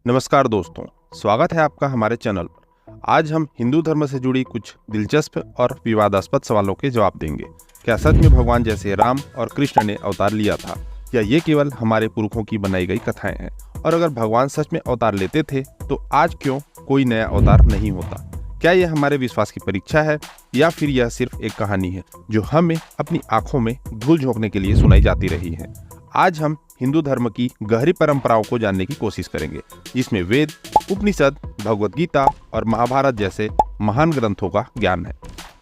नमस्कार दोस्तों, स्वागत है आपका हमारे चैनल पर। आज हम हिंदू धर्म से जुड़ी कुछ दिलचस्प और विवादास्पद सवालों के जवाब देंगे। क्या सच में भगवान जैसे राम और कृष्ण ने अवतार लिया था, या ये केवल हमारे पुरखों की बनाई गई कथाएं हैं? और अगर भगवान सच में अवतार लेते थे तो आज क्यों कोई नया अवतार नहीं होता? क्या यह हमारे विश्वास की परीक्षा है, या फिर यह सिर्फ एक कहानी है जो हमें अपनी आंखों में धूल झोंकने के लिए सुनाई जाती रही है? आज हम हिंदू धर्म की गहरी परंपराओं को जानने की कोशिश करेंगे, जिसमें वेद, उपनिषद, भगवद गीता और महाभारत जैसे महान ग्रंथों का ज्ञान है।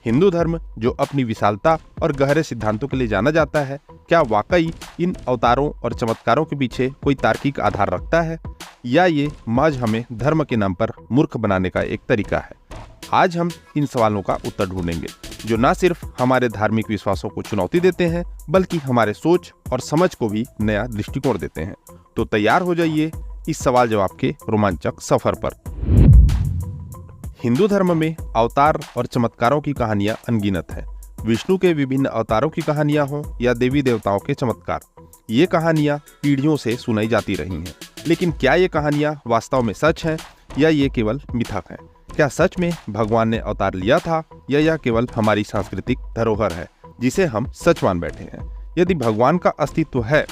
हिंदू धर्म, जो अपनी विशालता और गहरे सिद्धांतों के लिए जाना जाता है, क्या वाकई इन अवतारों और चमत्कारों के पीछे कोई तार्किक आधार रखता है, या ये महज हमें धर्म के नाम पर मूर्ख बनाने का एक तरीका है? आज हम इन सवालों का उत्तर ढूंढेंगे, जो न सिर्फ हमारे धार्मिक विश्वासों को चुनौती देते हैं, बल्कि हमारे सोच और समझ को भी नया दृष्टिकोण देते हैं। तो तैयार हो जाइए इस सवाल जवाब के रोमांचक सफर पर। हिंदू धर्म में अवतार और चमत्कारों की कहानियां अनगिनत हैं। विष्णु के विभिन्न अवतारों की कहानियां हों या देवी देवताओं के चमत्कार, ये कहानियां पीढ़ियों से सुनाई जाती रही हैं। लेकिन क्या ये कहानियां वास्तव में सच हैं, या ये केवल मिथक हैं? क्या सच में भगवान ने अवतार लिया था, या यह केवल हमारी सांस्कृतिक धरोहर है जिसे हम सच मान बैठे हैं? यदि भगवान का अस्तित्व है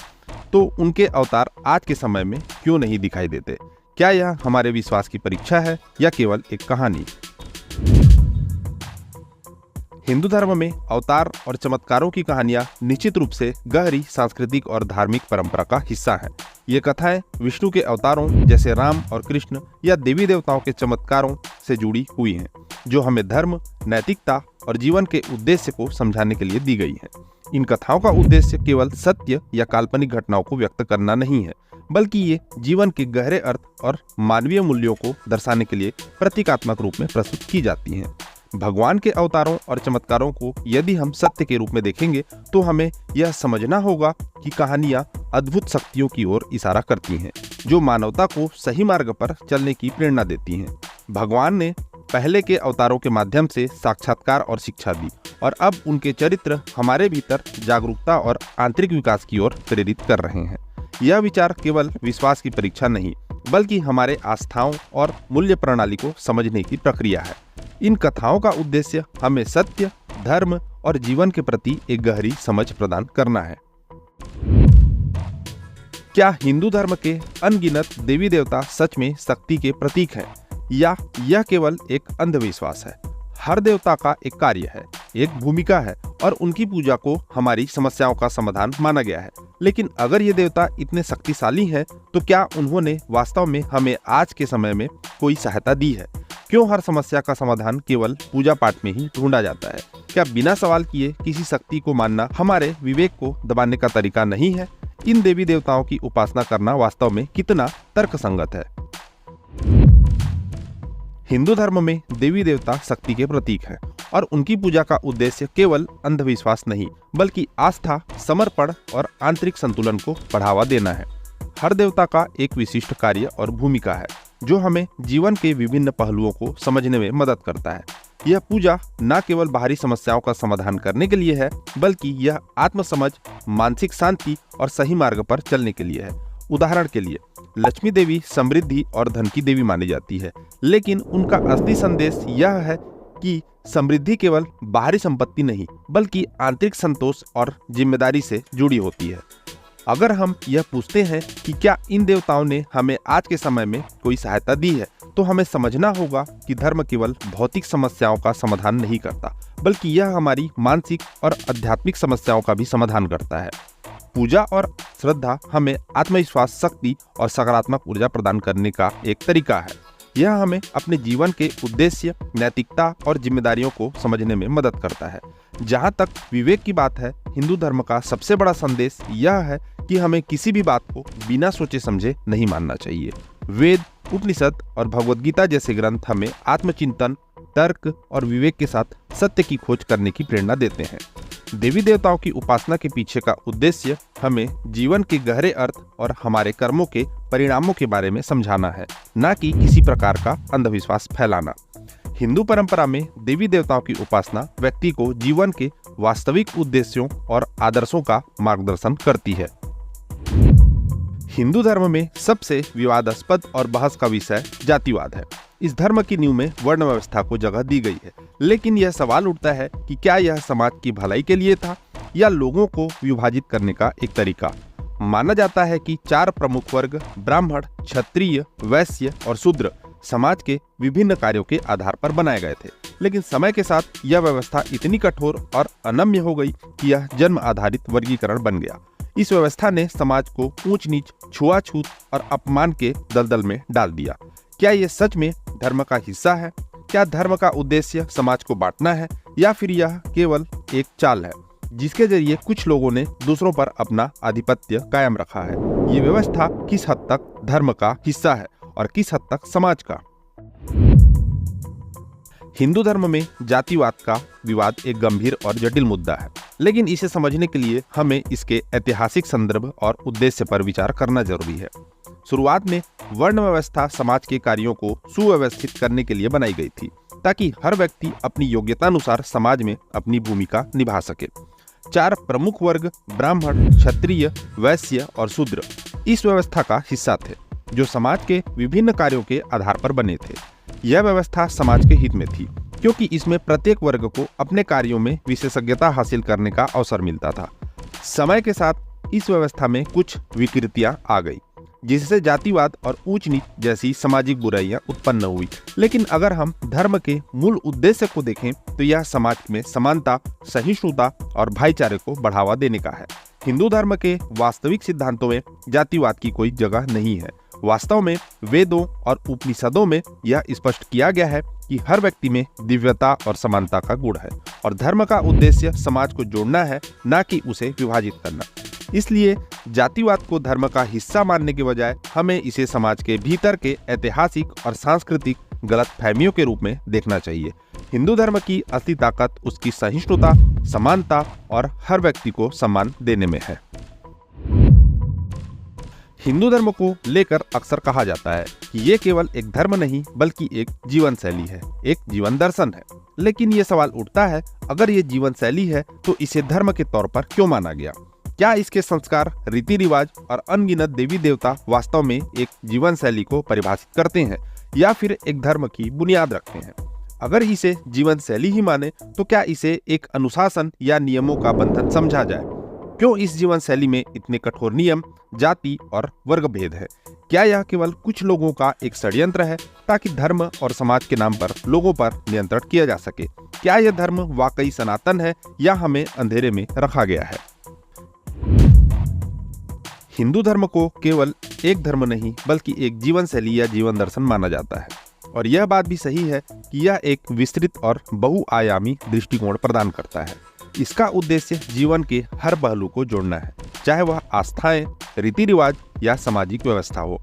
तो उनके अवतार आज के समय में क्यों नहीं दिखाई देते? क्या यह हमारे विश्वास की परीक्षा है, या केवल एक कहानी? हिंदू धर्म में अवतार और चमत्कारों की कहानियां निश्चित रूप से गहरी सांस्कृतिक और धार्मिक परंपरा का हिस्सा हैं। ये कथाएं विष्णु के अवतारों जैसे राम और कृष्ण, या देवी देवताओं के चमत्कारों से जुड़ी हुई हैं, जो हमें धर्म, नैतिकता और जीवन के उद्देश्य को समझाने के लिए दी गई हैं। इन कथाओं का उद्देश्य केवल सत्य या काल्पनिक घटनाओं को व्यक्त करना नहीं है, बल्कि ये जीवन के गहरे अर्थ और मानवीय मूल्यों को दर्शाने के लिए प्रतीकात्मक रूप में प्रस्तुत की जाती हैं। भगवान के अवतारों और चमत्कारों को यदि हम सत्य के रूप में देखेंगे तो हमें यह समझना होगा कि कहानियां अद्भुत शक्तियों की ओर इशारा करती हैं, जो मानवता को सही मार्ग पर चलने की प्रेरणा देती हैं। भगवान ने पहले के अवतारों के माध्यम से साक्षात्कार और शिक्षा दी, और अब उनके चरित्र हमारे भीतर जागरूकता और आंतरिक विकास की ओर प्रेरित कर रहे हैं। यह विचार केवल विश्वास की परीक्षा नहीं, बल्कि हमारे आस्थाओं और मूल्य प्रणाली को समझने की प्रक्रिया है। इन कथाओं का उद्देश्य हमें सत्य, धर्म और जीवन के प्रति एक गहरी समझ प्रदान करना है। क्या हिंदू धर्म के अनगिनत देवी देवता सच में शक्ति के प्रतीक हैं, या यह केवल एक अंधविश्वास है? हर देवता का एक कार्य है, एक भूमिका है, और उनकी पूजा को हमारी समस्याओं का समाधान माना गया है। लेकिन अगर ये देवता इतने शक्तिशाली हैं, तो क्या उन्होंने वास्तव में हमें आज के समय में कोई सहायता दी है? क्यों हर समस्या का समाधान केवल पूजा पाठ में ही ढूंढा जाता है? क्या बिना सवाल किए किसी शक्ति को मानना हमारे विवेक को दबाने का तरीका नहीं है? इन देवी देवताओं की उपासना करना वास्तव में कितना तर्कसंगत है? हिंदू धर्म में देवी देवता शक्ति के प्रतीक हैं, और उनकी पूजा का उद्देश्य केवल अंधविश्वास नहीं, बल्कि आस्था, समर्पण और आंतरिक संतुलन को बढ़ावा देना है। हर देवता का एक विशिष्ट कार्य और भूमिका है, जो हमें जीवन के विभिन्न पहलुओं को समझने में मदद करता है। यह पूजा न केवल बाहरी समस्याओं का समाधान करने के लिए है, बल्कि यह आत्मसमझ, मानसिक शांति और सही मार्ग पर चलने के लिए है। उदाहरण के लिए, लक्ष्मी देवी समृद्धि और धन की देवी मानी जाती है, लेकिन उनका असली संदेश यह है कि समृद्धि केवल बाहरी संपत्ति नहीं, बल्कि आंतरिक संतोष और जिम्मेदारी से जुड़ी होती है। अगर हम यह पूछते हैं कि क्या इन देवताओं ने हमें आज के समय में कोई सहायता दी है, तो हमें समझना होगा कि धर्म केवल भौतिक समस्याओं का समाधान नहीं करता, बल्कि यह हमारी मानसिक और आध्यात्मिक समस्याओं का भी समाधान करता है। पूजा और श्रद्धा हमें आत्मविश्वास, शक्ति और सकारात्मक ऊर्जा प्रदान करने का एक तरीका है। यह हमें अपने जीवन के उद्देश्य, नैतिकता और जिम्मेदारियों को समझने में मदद करता है। जहाँ तक विवेक की बात है, हिंदू धर्म का सबसे बड़ा संदेश यह है कि हमें किसी भी बात को बिना सोचे समझे नहीं मानना चाहिए। वेद, उपनिषद और भगवद गीता जैसे ग्रंथ हमें आत्मचिंतन, तर्क और विवेक के साथ सत्य की खोज करने की प्रेरणा देते हैं। देवी देवताओं की उपासना के पीछे का उद्देश्य हमें जीवन के गहरे अर्थ और हमारे कर्मों के परिणामों के बारे में समझाना है, न कि किसी प्रकार का अंधविश्वास फैलाना। हिंदू परंपरा में देवी देवताओं की उपासना व्यक्ति को जीवन के वास्तविक उद्देश्यों और आदर्शों का मार्गदर्शन करती है। हिंदू धर्म में सबसे विवादास्पद और बहस का विषय जातिवाद है। इस धर्म की नींव में वर्ण व्यवस्था को जगह दी गई है, लेकिन यह सवाल उठता है कि क्या यह समाज की भलाई के लिए था या लोगों को विभाजित करने का एक तरीका। माना जाता है कि 4 प्रमुख वर्ग ब्राह्मण, क्षत्रिय, वैश्य और शूद्र समाज के विभिन्न कार्यों के आधार पर बनाए गए थे, लेकिन समय के साथ यह व्यवस्था इतनी कठोर और अनम्य हो गई कि यह जन्म आधारित वर्गीकरण बन गया। इस व्यवस्था ने समाज को ऊंच नीच, छुआछूत और अपमान के दलदल में डाल दिया। क्या ये सच में धर्म का हिस्सा है? क्या धर्म का उद्देश्य समाज को बांटना है या फिर यह केवल एक चाल है जिसके जरिए कुछ लोगों ने दूसरों पर अपना आधिपत्य कायम रखा है? ये व्यवस्था किस हद तक धर्म का हिस्सा है और किस हद तक समाज का? हिंदू धर्म में जातिवाद का विवाद एक गंभीर और जटिल मुद्दा है, लेकिन इसे समझने के लिए हमें इसके ऐतिहासिक संदर्भ और उद्देश्य पर विचार करना जरूरी है। शुरुआत में वर्ण व्यवस्था समाज के कार्यों को सुव्यवस्थित करने के लिए बनाई गई थी, ताकि हर व्यक्ति अपनी योग्यता अनुसार समाज में अपनी भूमिका निभा सके। 4 प्रमुख वर्ग ब्राह्मण, क्षत्रिय, वैश्य और शूद्र इस व्यवस्था का हिस्सा थे, जो समाज के विभिन्न कार्यों के आधार पर बने थे। यह व्यवस्था समाज के हित में थी, क्योंकि इसमें प्रत्येक वर्ग को अपने कार्यों में विशेषज्ञता हासिल करने का अवसर मिलता था। समय के साथ इस व्यवस्था में कुछ विकृतियां आ गई, जिससे जातिवाद और ऊंच नीच जैसी सामाजिक बुराइयां उत्पन्न हुई। लेकिन अगर हम धर्म के मूल उद्देश्य को देखें तो यह समाज में समानता, सहिष्णुता और भाईचारे को बढ़ावा देने का है। हिंदू धर्म के वास्तविक सिद्धांतों में जातिवाद की कोई जगह नहीं है। वास्तव में वेदों और उपनिषदों में यह स्पष्ट किया गया है कि हर व्यक्ति में दिव्यता और समानता का गुण है और धर्म का उद्देश्य समाज को जोड़ना है, न कि उसे विभाजित करना। इसलिए जातिवाद को धर्म का हिस्सा मानने के बजाय हमें इसे समाज के भीतर के ऐतिहासिक और सांस्कृतिक गलतफहमियों के रूप में देखना चाहिए। हिंदू धर्म की असली ताकत उसकी सहिष्णुता, समानता और हर व्यक्ति को सम्मान देने में है। हिंदू धर्म को लेकर अक्सर कहा जाता है कि ये केवल एक धर्म नहीं बल्कि एक जीवन शैली है, एक जीवन दर्शन है। लेकिन ये सवाल उठता है, अगर ये जीवन शैली है तो इसे धर्म के तौर पर क्यों माना गया? क्या इसके संस्कार, रीति रिवाज और अनगिनत देवी देवता वास्तव में एक जीवन शैली को परिभाषित करते हैं या फिर एक धर्म की बुनियाद रखते हैं? अगर इसे जीवन शैली ही माने तो क्या इसे एक अनुशासन या नियमों का बंधन समझा जाए? क्यों इस जीवन शैली में इतने कठोर नियम, जाति और वर्ग भेद है? क्या यह केवल कुछ लोगों का एक षड्यंत्र है ताकि धर्म और समाज के नाम पर लोगों पर नियंत्रण किया जा सके? क्या यह धर्म वाकई सनातन है या हमें अंधेरे में रखा गया है? हिंदू धर्म को केवल एक धर्म नहीं बल्कि एक जीवन शैली या जीवन दर्शन माना जाता है, और यह बात भी सही है कि यह एक विस्तृत और बहुआयामी दृष्टिकोण प्रदान करता है। इसका उद्देश्य जीवन के हर पहलू को जोड़ना है, चाहे वह आस्थाएं, रीति रिवाज या सामाजिक व्यवस्था हो।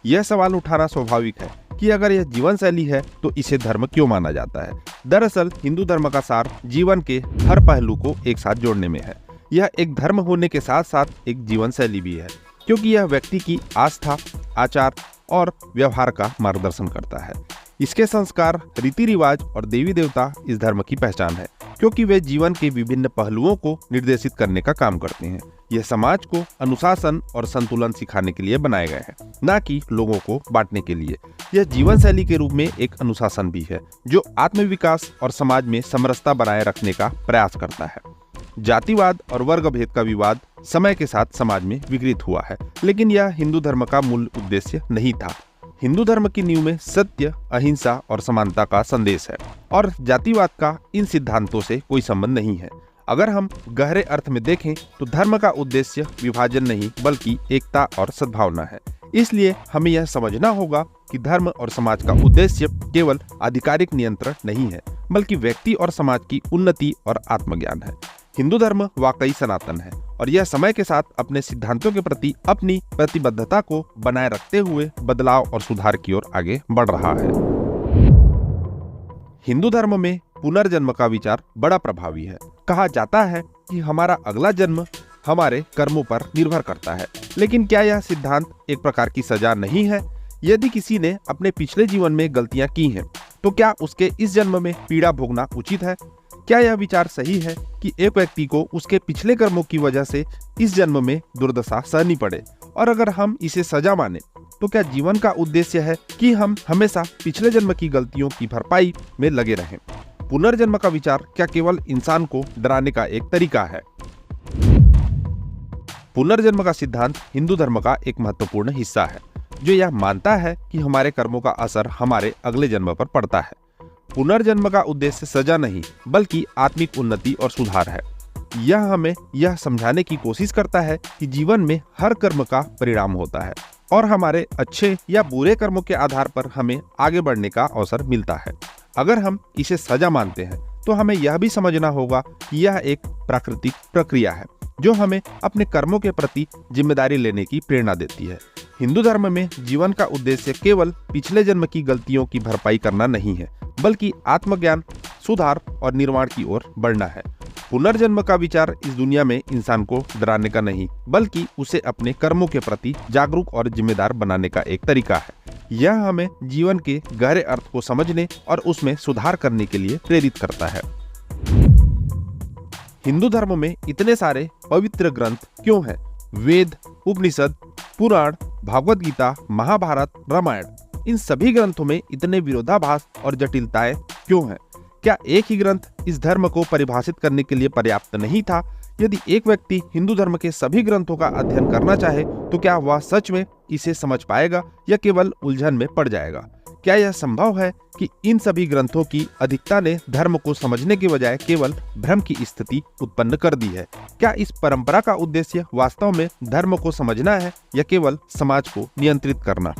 यह सवाल उठाना स्वाभाविक है कि अगर यह जीवन शैली है तो इसे धर्म क्यों माना जाता है? दरअसल हिंदू धर्म का सार जीवन के हर पहलू को एक साथ जोड़ने में है। यह एक धर्म होने के साथ साथ एक जीवन शैली भी है, क्योंकि यह व्यक्ति की आस्था, आचार और व्यवहार का मार्गदर्शन करता है। इसके संस्कार, रीति रिवाज और देवी देवता इस धर्म की पहचान है, क्योंकि वे जीवन के विभिन्न पहलुओं को निर्देशित करने का काम करते हैं। यह समाज को अनुशासन और संतुलन सिखाने के लिए बनाए गए हैं, न कि लोगों को बांटने के लिए। यह जीवन शैली के रूप में एक अनुशासन भी है, जो आत्मविकास और समाज में समरसता बनाए रखने का प्रयास करता है। जातिवाद और वर्ग भेद का विवाद समय के साथ समाज में विकृत हुआ है, लेकिन यह हिंदू धर्म का मूल उद्देश्य नहीं था। हिंदू धर्म की नींव में सत्य, अहिंसा और समानता का संदेश है, और जातिवाद का इन सिद्धांतों से कोई संबंध नहीं है। अगर हम गहरे अर्थ में देखें तो धर्म का उद्देश्य विभाजन नहीं बल्कि एकता और सद्भावना है। इसलिए हमें यह समझना होगा कि धर्म और समाज का उद्देश्य केवल आधिकारिक नियंत्रण नहीं है, बल्कि व्यक्ति और समाज की उन्नति और आत्मज्ञान है। हिंदू धर्म वाकई सनातन है, और यह समय के साथ अपने सिद्धांतों के प्रति अपनी प्रतिबद्धता को बनाए रखते हुए बदलाव और सुधार की ओर आगे बढ़ रहा है। हिंदू धर्म में पुनर्जन्म का विचार बड़ा प्रभावी है। कहा जाता है कि हमारा अगला जन्म हमारे कर्मों पर निर्भर करता है, लेकिन क्या यह सिद्धांत एक प्रकार की सजा नहीं है? यदि किसी ने अपने पिछले जीवन में गलतियां की हैं, तो क्या उसके इस जन्म में पीड़ा भोगना उचित है? क्या यह विचार सही है कि एक व्यक्ति को उसके पिछले कर्मों की वजह से इस जन्म में दुर्दशा सहनी पड़े और अगर हम इसे सजा माने तो क्या जीवन का उद्देश्य है कि हम हमेशा पिछले जन्म की गलतियों की भरपाई में लगे रहें? पुनर्जन्म का विचार क्या केवल इंसान को डराने का एक तरीका है? पुनर्जन्म का सिद्धांत हिंदू धर्म का एक महत्वपूर्ण हिस्सा है, जो यह मानता है कि हमारे कर्मों का असर हमारे अगले जन्म पर पड़ता है। पुनर्जन्म का उद्देश्य सजा नहीं, बल्कि आत्मिक उन्नति और सुधार है। यह हमें यह समझाने की कोशिश करता है कि जीवन में हर कर्म का परिणाम होता है और हमारे अच्छे या बुरे कर्मों के आधार पर हमें आगे बढ़ने का अवसर मिलता है। अगर हम इसे सजा मानते हैं तो हमें यह भी समझना होगा कि यह एक प्राकृतिक प्रक्रिया है जो हमें अपने कर्मों के प्रति जिम्मेदारी लेने की प्रेरणा देती है। हिंदू धर्म में जीवन का उद्देश्य केवल पिछले जन्म की गलतियों की भरपाई करना नहीं है, बल्कि आत्मज्ञान, सुधार और निर्माण की ओर बढ़ना है। पुनर्जन्म का विचार इस दुनिया में इंसान को डराने का नहीं, बल्कि उसे अपने कर्मों के प्रति जागरूक और जिम्मेदार बनाने का एक तरीका है। यह हमें जीवन के गहरे अर्थ को समझने और उसमें सुधार करने के लिए प्रेरित करता है। हिंदू धर्म में इतने सारे पवित्र ग्रंथ क्यों हैं? वेद, उपनिषद, पुराण, भगवद गीता, महाभारत, रामायण, इन सभी ग्रंथों में इतने विरोधाभास और जटिलताएं क्यों हैं? क्या एक ही ग्रंथ इस धर्म को परिभाषित करने के लिए पर्याप्त नहीं था? यदि एक व्यक्ति हिंदू धर्म के सभी ग्रंथों का अध्ययन करना चाहे तो क्या वह सच में इसे समझ पाएगा या केवल उलझन में पड़ जाएगा? क्या यह संभव है कि इन सभी ग्रंथों की अधिकता ने धर्म को समझने के बजाय केवल भ्रम की स्थिति उत्पन्न कर दी है? क्या इस परंपरा का उद्देश्य वास्तव में धर्म को समझना है या केवल समाज को नियंत्रित करना?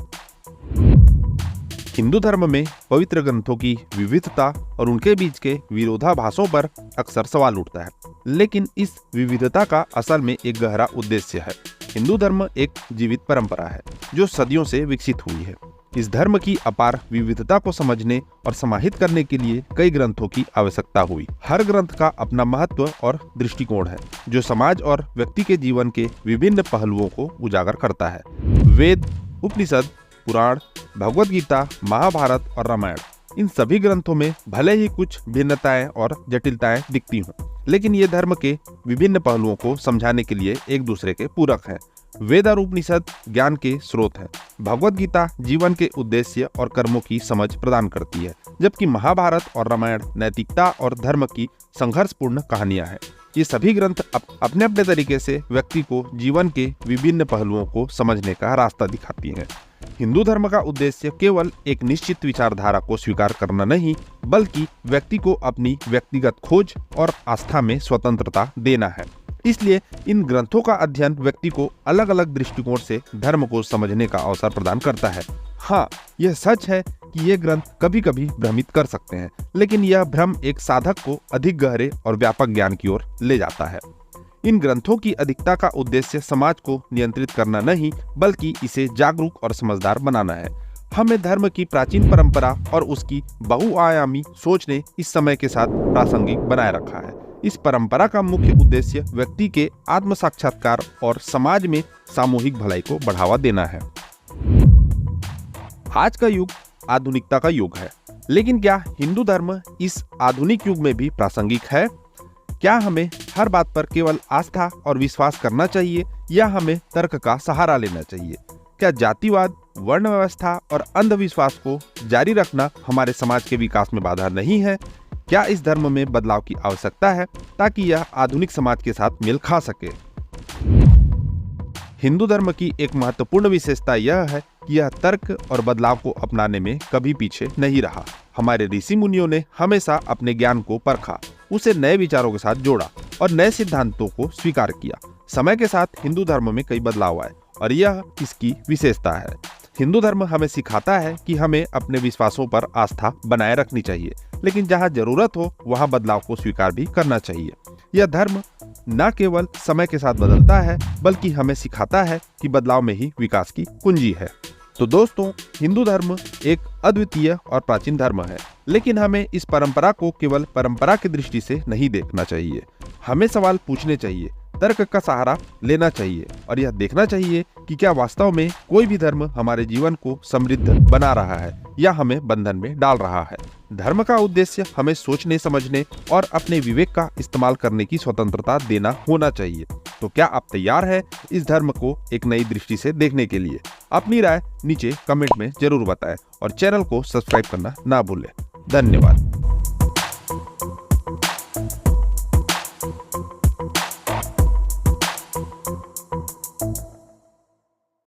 हिंदू धर्म में पवित्र ग्रंथों की विविधता और उनके बीच के विरोधाभासों पर अक्सर सवाल उठता है, लेकिन इस विविधता का असल में एक गहरा उद्देश्य है। हिंदू धर्म एक जीवित परंपरा है जो सदियों से विकसित हुई है। इस धर्म की अपार विविधता को समझने और समाहित करने के लिए कई ग्रंथों की आवश्यकता हुई। हर ग्रंथ का अपना महत्व और दृष्टिकोण है जो समाज और व्यक्ति के जीवन के विभिन्न पहलुओं को उजागर करता है। वेद, उपनिषद, पुराण, भगवद गीता, महाभारत और रामायण, इन सभी ग्रंथों में भले ही कुछ भिन्नताएं और जटिलताएं दिखती हों, लेकिन ये धर्म के विभिन्न पहलुओं को समझाने के लिए एक दूसरे के पूरक हैं। वेद और उपनिषद ज्ञान के स्रोत हैं। भगवद गीता जीवन के उद्देश्य और कर्मों की समझ प्रदान करती है, जबकि महाभारत और रामायण नैतिकता और धर्म की संघर्षपूर्ण कहानियां हैं। ये सभी ग्रंथ अपने अपने तरीके से व्यक्ति को जीवन के विभिन्न पहलुओं को समझने का रास्ता दिखाती हैं। हिंदू धर्म का उद्देश्य केवल एक निश्चित विचारधारा को स्वीकार करना नहीं, बल्कि व्यक्ति को अपनी व्यक्तिगत खोज और आस्था में स्वतंत्रता देना है। इसलिए इन ग्रंथों का अध्ययन व्यक्ति को अलग अलग दृष्टिकोण से धर्म को समझने का अवसर प्रदान करता है। हाँ, यह सच है कि ये ग्रंथ कभी कभी भ्रमित कर सकते हैं, लेकिन यह भ्रम एक साधक को अधिक गहरे और व्यापक ज्ञान की ओर ले जाता है। इन ग्रंथों की अधिकता का उद्देश्य समाज को नियंत्रित करना नहीं, बल्कि इसे जागरूक और समझदार बनाना है। हमें धर्म की प्राचीन परंपरा और उसकी बहुआयामी सोच ने इस समय के साथ प्रासंगिक बनाए रखा है। इस परंपरा का मुख्य उद्देश्य व्यक्ति के आत्म साक्षात्कार और समाज में सामूहिक भलाई को बढ़ावा देना है। आज का युग आधुनिकता का युग है, लेकिन क्या हिंदू धर्म इस आधुनिक युग में भी प्रासंगिक है? क्या हमें हर बात पर केवल आस्था और विश्वास करना चाहिए या हमें तर्क का सहारा लेना चाहिए? क्या जातिवाद, वर्ण व्यवस्था और अंधविश्वास को जारी रखना हमारे समाज के विकास में बाधा नहीं है? क्या इस धर्म में बदलाव की आवश्यकता है ताकि यह आधुनिक समाज के साथ मेल खा सके? हिंदू धर्म की एक महत्वपूर्ण विशेषता यह है कि यह तर्क और बदलाव को अपनाने में कभी पीछे नहीं रहा। हमारे ऋषि मुनियों ने हमेशा अपने ज्ञान को परखा, उसे नए विचारों के साथ जोड़ा और नए सिद्धांतों को स्वीकार किया। समय के साथ हिंदू धर्म में कई बदलाव आए और यह इसकी विशेषता है। हिंदू धर्म हमें सिखाता है कि हमें अपने विश्वासों पर आस्था बनाए रखनी चाहिए, लेकिन जहां जरूरत हो वहां बदलाव को स्वीकार भी करना चाहिए। यह धर्म न केवल समय के साथ बदलता है, बल्कि हमें सिखाता है कि बदलाव में ही विकास की कुंजी है। तो दोस्तों, हिंदू धर्म एक अद्वितीय और प्राचीन धर्म है, लेकिन हमें इस परंपरा को केवल परंपरा की दृष्टि से नहीं देखना चाहिए। हमें सवाल पूछने चाहिए, तर्क का सहारा लेना चाहिए और यह देखना चाहिए कि क्या वास्तव में कोई भी धर्म हमारे जीवन को समृद्ध बना रहा है या हमें बंधन में डाल रहा है। धर्म का उद्देश्य हमें सोचने, समझने और अपने विवेक का इस्तेमाल करने की स्वतंत्रता देना होना चाहिए। तो क्या आप तैयार हैं इस धर्म को एक नई दृष्टि से देखने के लिए? अपनी राय नीचे कमेंट में जरूर बताएं और चैनल को सब्सक्राइब करना ना भूलें। धन्यवाद।